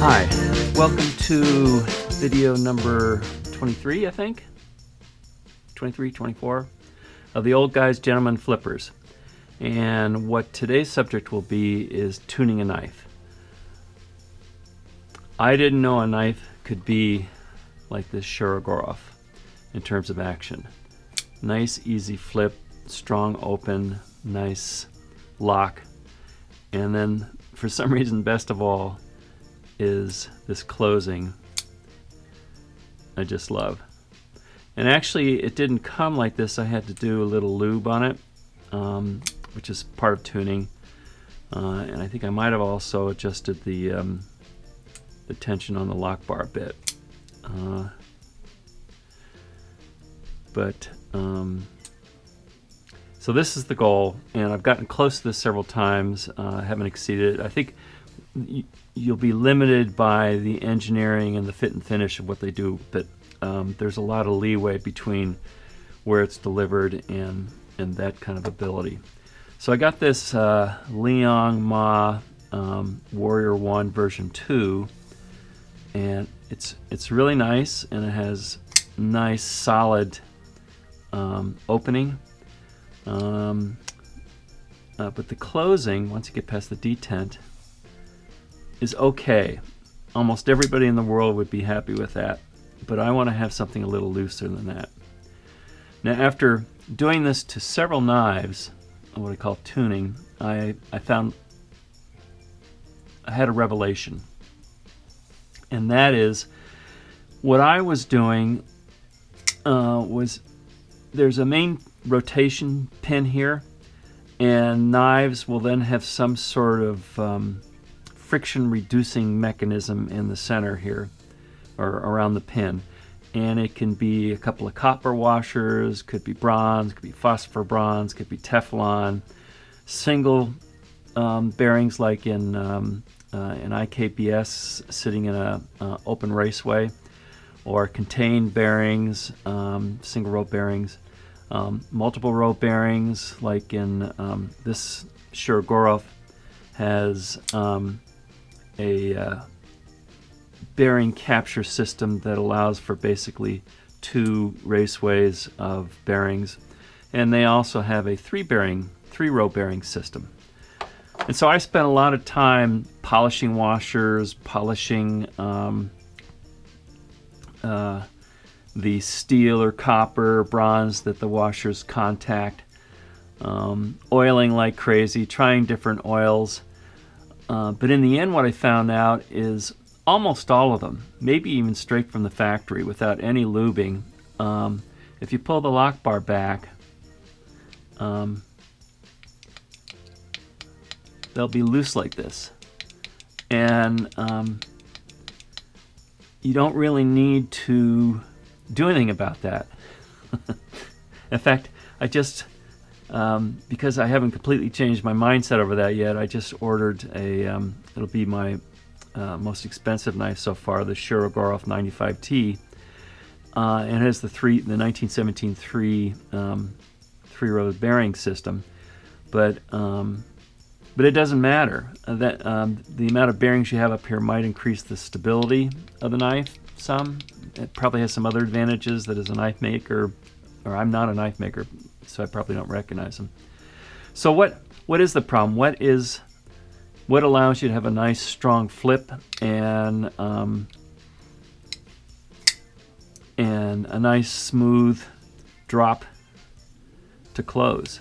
Hi, welcome to video number 23, I think? 23, 24 of the Old Guys Gentlemen Flippers. And what today's subject will be is tuning a knife. I didn't know a knife could be like this Shirogorov in terms of action. Nice, easy flip, strong open, nice lock. And then, for some reason, best of all, is this closing I just love. And actually it didn't come like this. I had to do a little lube on it, which is part of tuning, and I think I might have also adjusted the tension on the lock bar a bit, so this is the goal, and I've gotten close to this several times. I haven't exceeded it. I think you'll be limited by the engineering and the fit and finish of what they do, but there's a lot of leeway between where it's delivered and that kind of ability. So I got this Liang Ma Warrior 1 version 2, and it's really nice, and it has nice solid opening, but the closing, once you get past the detent, is okay. Almost everybody in the world would be happy with that, but I want to have something a little looser than that. Now, after doing this to several knives, what I call tuning, I found I had a revelation, and that is what I was doing was there's a main rotation pin here, and knives will then have some sort of friction reducing mechanism in the center here, or around the pin, and it can be a couple of copper washers, could be bronze, could be phosphor bronze, could be Teflon, single bearings like in an IKBS sitting in a open raceway, or contained bearings, single row bearings, multiple row bearings like in this Shirogorov has a bearing capture system that allows for basically 2 raceways of bearings, and they also have a 3-row bearing system. And so I spent a lot of time polishing washers, polishing the steel or copper, bronze that the washers contact, oiling like crazy, trying different oils. But in the end, what I found out is almost all of them, maybe even straight from the factory without any lubing, if you pull the lock bar back, they'll be loose like this. And you don't really need to do anything about that. In fact, I just because I haven't completely changed my mindset over that yet, I just ordered a it'll be my most expensive knife so far, the Shirogorov 95T, and it has the 1917 3-row bearing system, but it doesn't matter. That the amount of bearings you have up here might increase the stability of the knife some. It probably has some other advantages that as a knife maker, or I'm not a knife maker, so I probably don't recognize them. So what is the problem? What allows you to have a nice strong flip and a nice smooth drop to close?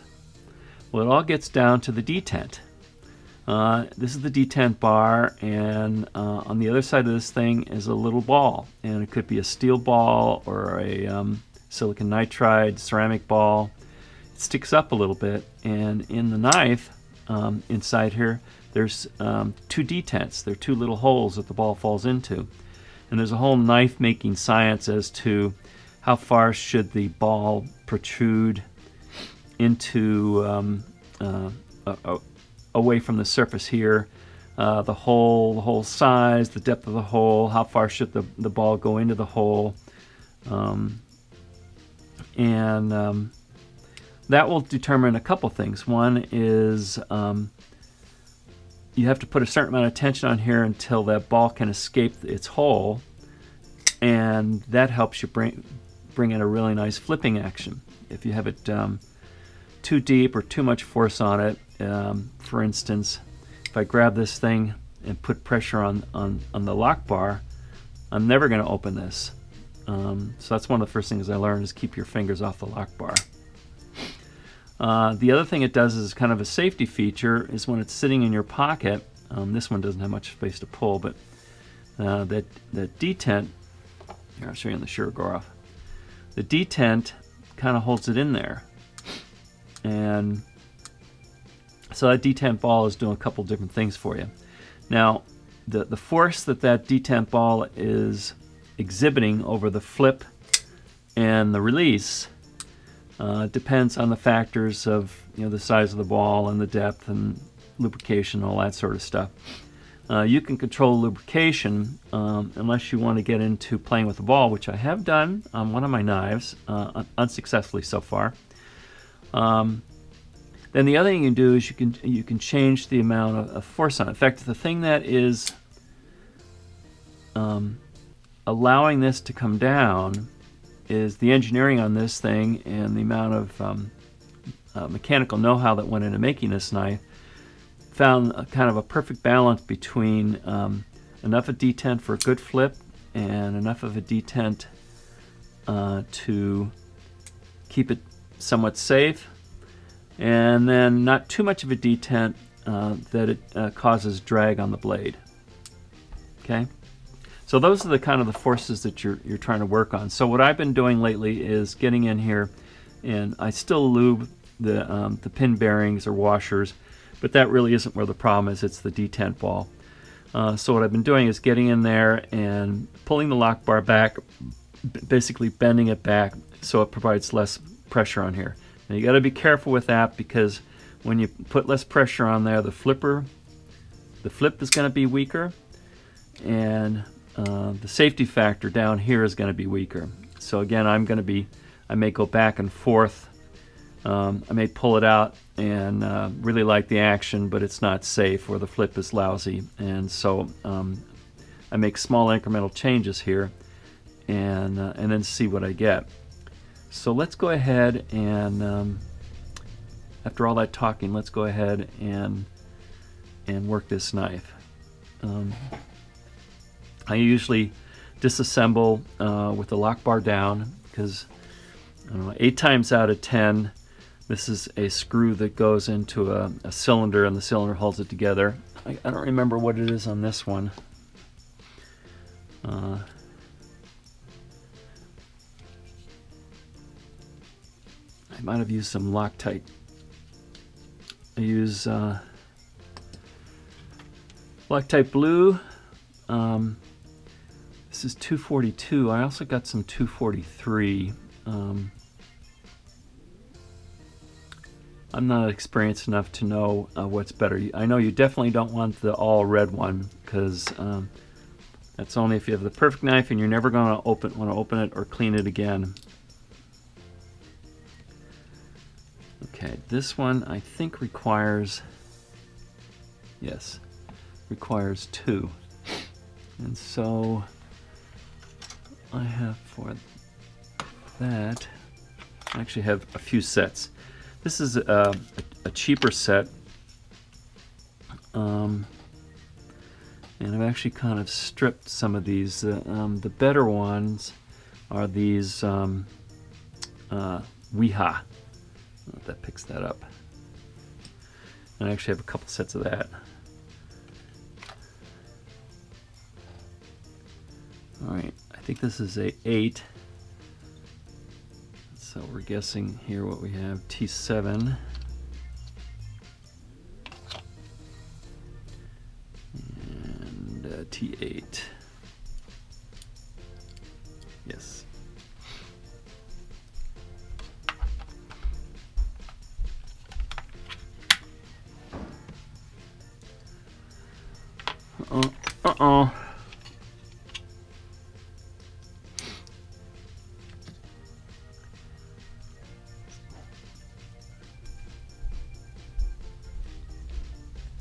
Well, it all gets down to the detent. This is the detent bar, and on the other side of this thing is a little ball, and it could be a steel ball or a silicon nitride ceramic ball. It sticks up a little bit, and in the knife inside here there's 2 detents. There are 2 little holes that the ball falls into, and there's a whole knife making science as to how far should the ball protrude into away from the surface here, the hole size, the depth of the hole, how far should the ball go into the hole, and that will determine a couple things. One is you have to put a certain amount of tension on here until that ball can escape its hole, and that helps you bring in a really nice flipping action. If you have it too deep or too much force on it, for instance, if I grab this thing and put pressure on the lock bar, I'm never going to open this. So that's one of the first things I learned, is keep your fingers off the lock bar. The other thing it does is kind of a safety feature, is when it's sitting in your pocket. This one doesn't have much space to pull, but that detent, here I'll show you on the Shirogorov. The detent kind of holds it in there, and so that detent ball is doing a couple different things for you. Now, the force that detent ball is exhibiting over the flip and the release depends on the factors of, the size of the ball and the depth and lubrication, all that sort of stuff. You can control lubrication unless you want to get into playing with the ball, which I have done on one of my knives, unsuccessfully so far. Then the other thing you can do is you can change the amount of force on it. In fact, the thing that is allowing this to come down is the engineering on this thing, and the amount of mechanical know-how that went into making this knife found kind of a perfect balance between enough of detent for a good flip and enough of a detent to keep it somewhat safe, and then not too much of a detent that it causes drag on the blade. Okay, so those are the kind of the forces that you're trying to work on. So what I've been doing lately is getting in here, and I still lube the pin bearings or washers, but that really isn't where the problem is. It's the detent ball. So what I've been doing is getting in there and pulling the lock bar back, basically bending it back so it provides less pressure on here. Now you got to be careful with that, because when you put less pressure on there, the flip is going to be weaker, and the safety factor down here is going to be weaker. So again, I may go back and forth. I may pull it out and really like the action, but it's not safe, or the flip is lousy. And so I make small incremental changes here, and then see what I get. So let's go ahead and, after all that talking, let's go ahead and work this knife. I usually disassemble with the lock bar down, because 8 times out of 10, this is a screw that goes into a cylinder, and the cylinder holds it together. I don't remember what it is on this one. I might have used some Loctite. I use Loctite Blue. This is 242. I also got some 243. I'm not experienced enough to know what's better. I know you definitely don't want the all red one, because that's only if you have the perfect knife and you're never going to want to open it or clean it again. Okay, this one I think requires 2. And so I have for that, I actually have a few sets. This is a cheaper set, and I've actually kind of stripped some of these. The better ones are these Wiha. That picks that up. And I actually have a couple sets of that. Alright, I think this is a 8. So we're guessing here what we have, T7. And T8. Yes. Uh-oh.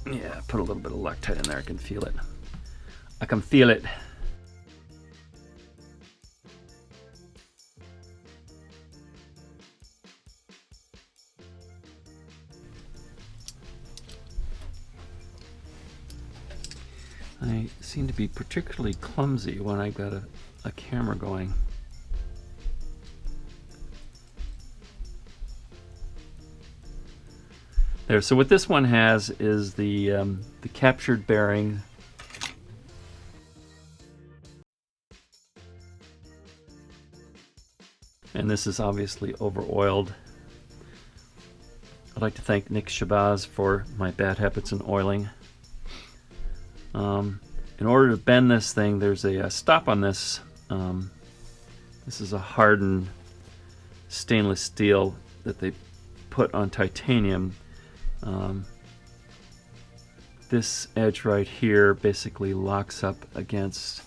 Yeah, put a little bit of Loctite in there. I can feel it. I can feel it. I seem to be particularly clumsy when I've got a camera going. There. So what this one has is the captured bearing. And this is obviously over-oiled. I'd like to thank Nick Shabazz for my bad habits in oiling. In order to bend this thing, there's a stop on this. This is a hardened stainless steel that they put on titanium. This edge right here basically locks up against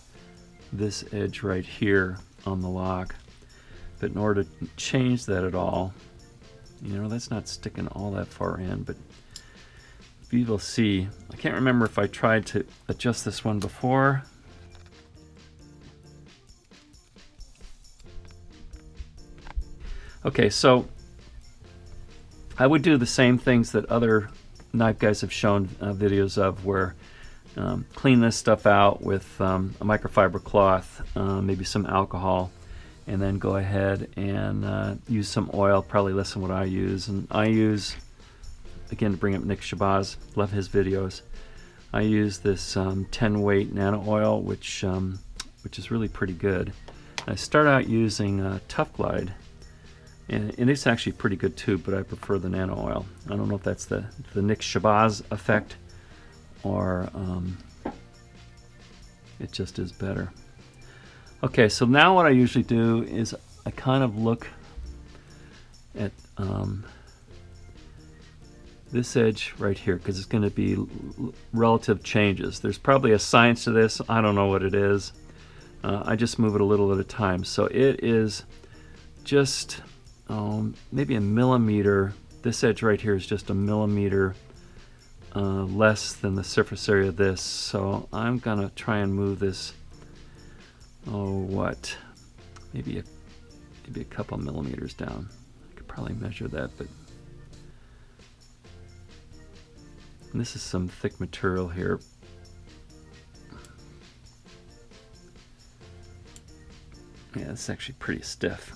this edge right here on the lock. But in order to change that at all, you know, that's not sticking all that far in, but you will see. I can't remember if I tried to adjust this one before. Okay, so I would do the same things that other knife guys have shown videos of, where clean this stuff out with a microfiber cloth, maybe some alcohol, and then go ahead and use some oil, probably less than what I use. And I use, again, to bring up Nick Shabazz, love his videos, I use this 10 weight nano oil, which is really pretty good. I start out using Tough Glide, and it's actually pretty good too, but I prefer the nano oil. I don't know if that's the Nick Shabazz effect, or it just is better. Okay, so now what I usually do is I kind of look at this edge right here, because it's going to be relative changes. There's probably a science to this. I don't know what it is. I just move it a little at a time. So it is just maybe a millimeter. This edge right here is just a millimeter less than the surface area of this. So I'm going to try and move this, maybe a couple millimeters down. I could probably measure that, but and this is some thick material here. Yeah, it's actually pretty stiff.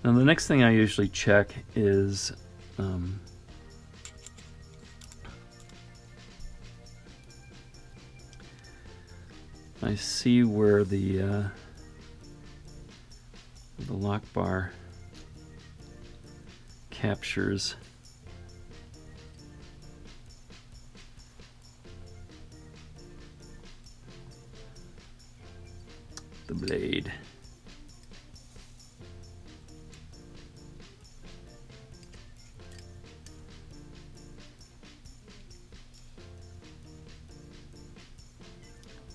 Now the next thing I usually check is I see where the lock bar captures the blade.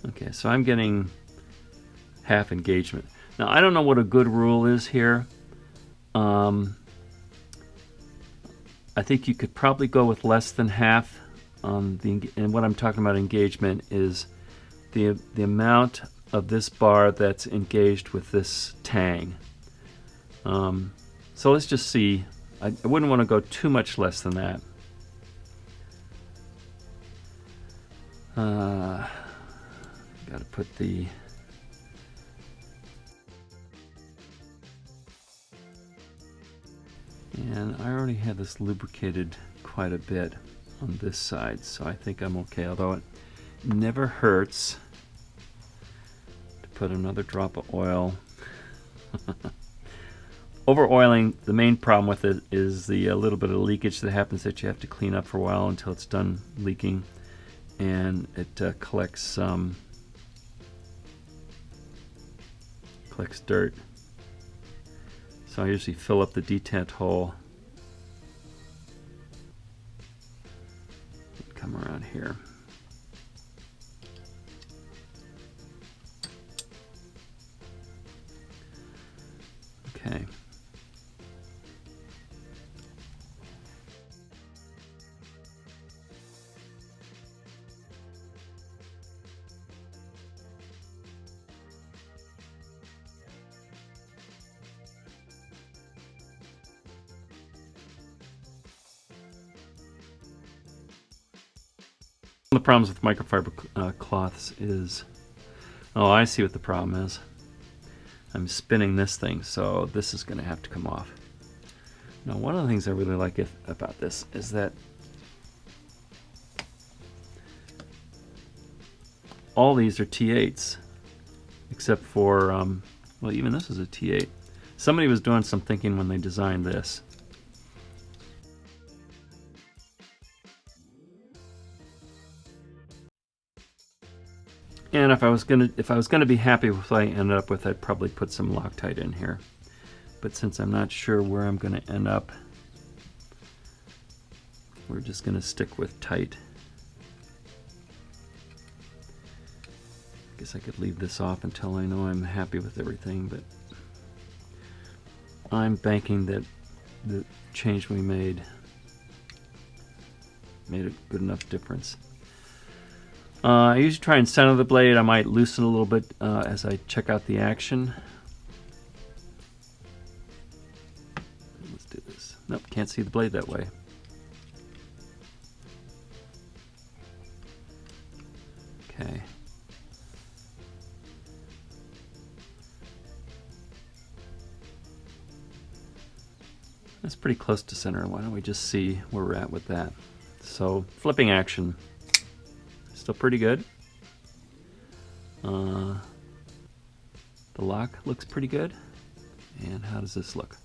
Okay, so I'm getting half engagement. Now I don't know what a good rule is here. I think you could probably go with less than half. And what I'm talking about engagement is the amount of this bar that's engaged with this tang. So let's just see. I wouldn't want to go too much less than that. Got to put the and I already had this lubricated quite a bit on this side, so I think I'm okay, although it never hurts to put another drop of oil. Over oiling, the main problem with it is the little bit of leakage that happens that you have to clean up for a while until it's done leaking, and it collects dirt. So I usually fill up the detent hole, come around here. Okay, of the problems with microfiber cloths is, oh, I see what the problem is. I'm spinning this thing, so this is going to have to come off. Now, one of the things I really like about this is that all these are T8s, except for, well, even this is a T8. Somebody was doing some thinking when they designed this. And if I was gonna be happy with what I ended up with, I'd probably put some Loctite in here. But since I'm not sure where I'm gonna end up, we're just gonna stick with tight. I guess I could leave this off until I know I'm happy with everything, but I'm banking that the change we made a good enough difference. I usually try and center the blade. I might loosen a little bit as I check out the action. Let's do this. Nope, can't see the blade that way. Okay. That's pretty close to center. Why don't we just see where we're at with that? So, flipping action. Still pretty good. The lock looks pretty good. And how does this look?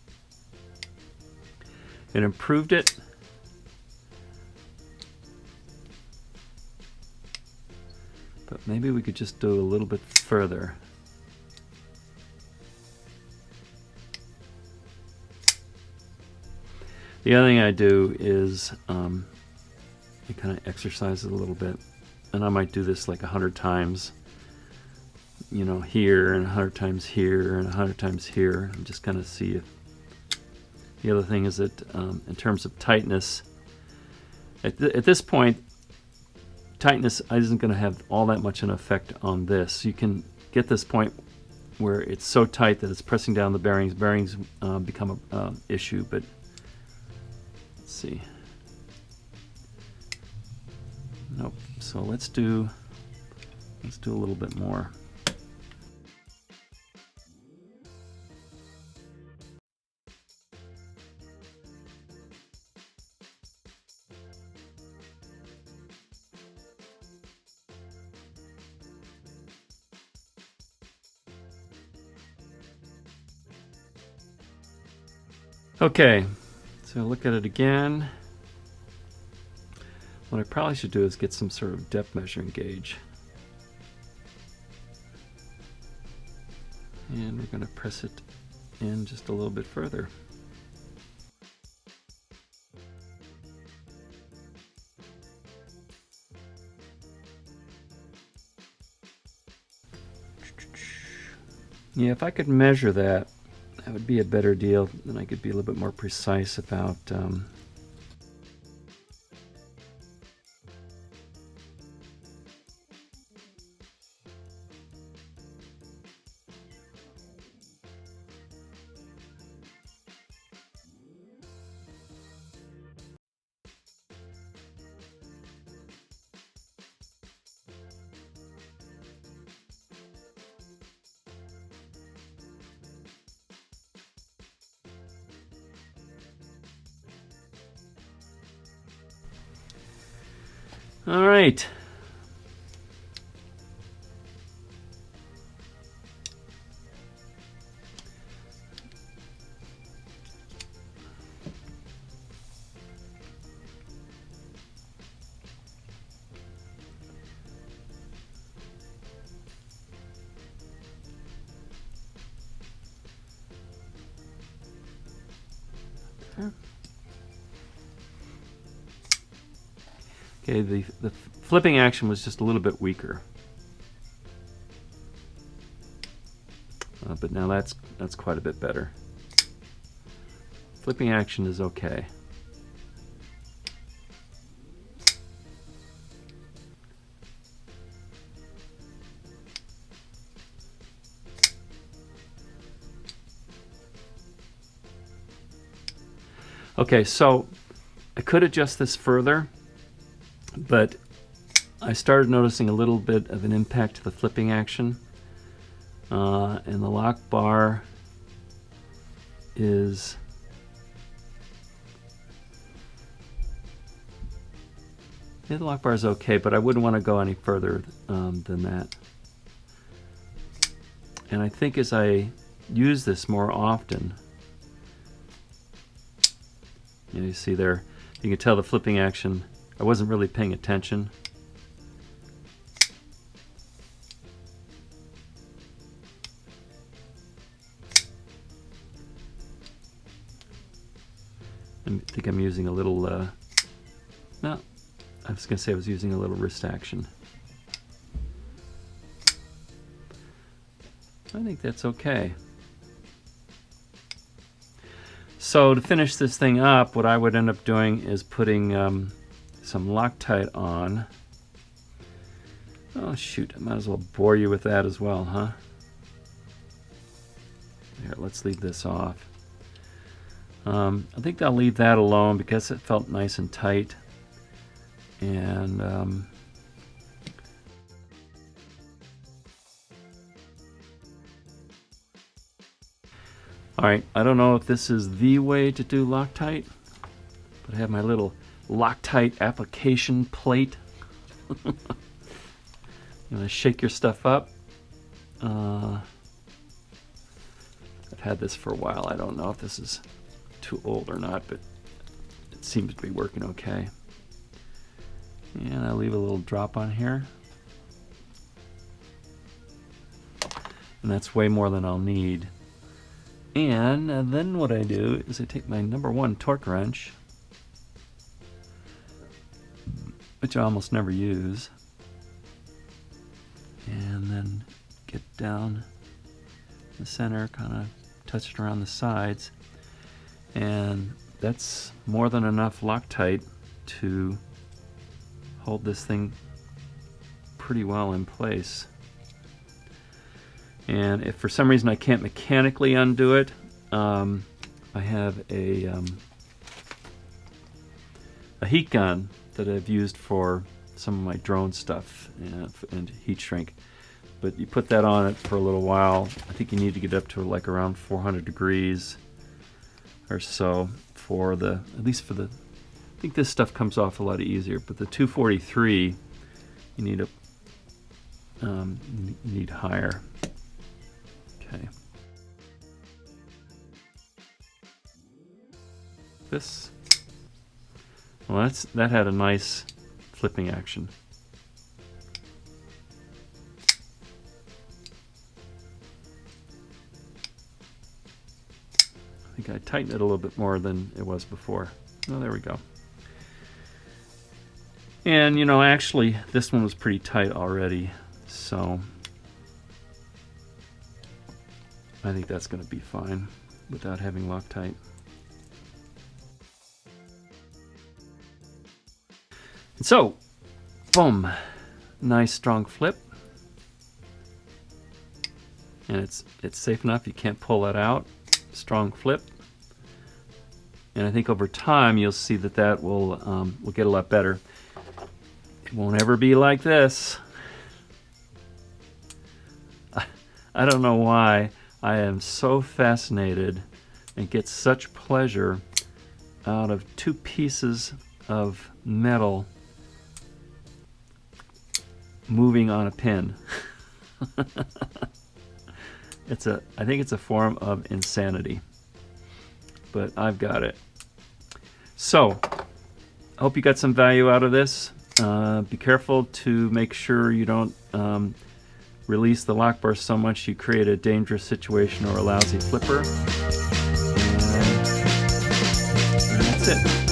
It improved it. But maybe we could just do a little bit further. The other thing I do is I kind of exercise it a little bit. And I might do this like 100 times, you know, here and 100 times here and 100 times here. I'm just kind of see if. The other thing is that in terms of tightness, at this point, tightness isn't going to have all that much an effect on this. You can get this point where it's so tight that it's pressing down the bearings. Bearings become an issue, but let's see. Nope. So let's do a little bit more. Okay, so look at it again. What I probably should do is get some sort of depth measuring gauge. And we're going to press it in just a little bit further. Yeah, if I could measure that, that would be a better deal. Then I could be a little bit more precise about all right. Okay, the flipping action was just a little bit weaker, but now that's quite a bit better. Flipping action is okay. Okay, so I could adjust this further, but I started noticing a little bit of an impact to the flipping action, and the lock bar is the lock bar is okay, but I wouldn't want to go any further than that. And I think as I use this more often, you see there, you can tell the flipping action, I wasn't really paying attention. I think I'm using a little, no, I was going to say I was using a little wrist action. I think that's okay. So to finish this thing up, what I would end up doing is putting some Loctite on. Oh shoot, I might as well bore you with that as well, huh? Here, let's leave this off. I think I'll leave that alone because it felt nice and tight. And all right, I don't know if this is the way to do Loctite, but I have my little Loctite application plate. You want to shake your stuff up. I've had this for a while. I don't know if this is too old or not, but it seems to be working okay. And I'll leave a little drop on here. And that's way more than I'll need. And then what I do is I take my #1 torque wrench, which I almost never use, and then get down the center, kind of touch it around the sides, and that's more than enough Loctite to hold this thing pretty well in place. And if for some reason I can't mechanically undo it, I have a heat gun that I've used for some of my drone stuff and heat shrink. But you put that on it for a little while. I think you need to get up to like around 400 degrees or so for the, at least for the, I think this stuff comes off a lot easier, but the 243, you need a, you need higher. Okay. This, well, that had a nice flipping action. I think I tightened it a little bit more than it was before. Oh, there we go. And you know, actually, this one was pretty tight already, so I think that's going to be fine without having Loctite. And so, boom, nice strong flip, and it's safe enough. You can't pull that out. Strong flip, and I think over time you'll see that that will get a lot better. It won't ever be like this. I don't know why I am so fascinated and get such pleasure out of two pieces of metal moving on a pin. I think it's a form of insanity, but I've got it. So, I hope you got some value out of this. Be careful to make sure you don't release the lock bar so much you create a dangerous situation or a lousy flipper. And that's it.